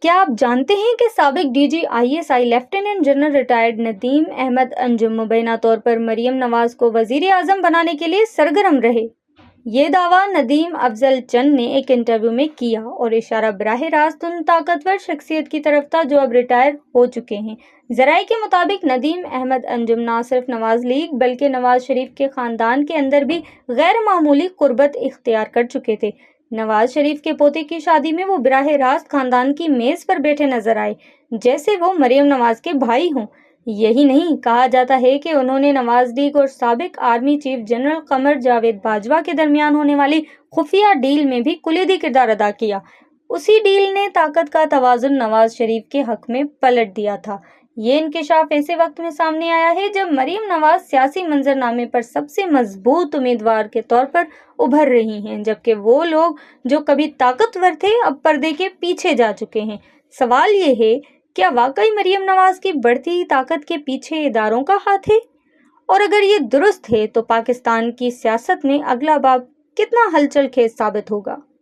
کیا آپ جانتے ہیں کہ سابق D G I S I lieutenant general retired Nadeem Ahmed Anjum مبینہ طور پر مریم نواز کو وزیر اعظم بنانے کے لیے سرگرم رہے؟ یہ دعویٰ ندیم افضل چند نے ایک انٹرویو میں کیا اور اشارہ براہ راست ان طاقتور شخصیت کی طرف تھا جو اب ریٹائر ہو چکے ہیں۔ ذرائع کے مطابق ندیم احمد انجم نہ صرف نواز لیگ بلکہ نواز شریف کے خاندان کے اندر بھی غیر معمولی قربت اختیار کر چکے تھے۔ نواز شریف کے پوتے کی شادی میں وہ براہ راست خاندان کی میز پر بیٹھے نظر آئے جیسے وہ مریم نواز کے بھائی ہوں۔ یہی نہیں، کہا جاتا ہے کہ انہوں نے نواز لیگ اور سابق army chief general Qamar Javed Bajwa کے درمیان ہونے والی خفیہ ڈیل میں بھی کلیدی کردار ادا کیا۔ اسی ڈیل نے طاقت کا توازن نواز شریف کے حق میں پلٹ دیا تھا۔ یہ انکشاف ایسے وقت میں سامنے آیا ہے جب مریم نواز سیاسی منظر نامے پر سب سے مضبوط امیدوار کے طور پر ابھر رہی ہیں، جبکہ وہ لوگ جو کبھی طاقتور تھے اب پردے کے پیچھے جا چکے ہیں۔ سوال یہ ہے، کیا واقعی مریم نواز کی بڑھتی طاقت کے پیچھے اداروں کا ہاتھ ہے؟ اور اگر یہ درست ہے تو پاکستان کی سیاست میں اگلا باب کتنا ہلچل خیز ثابت ہوگا؟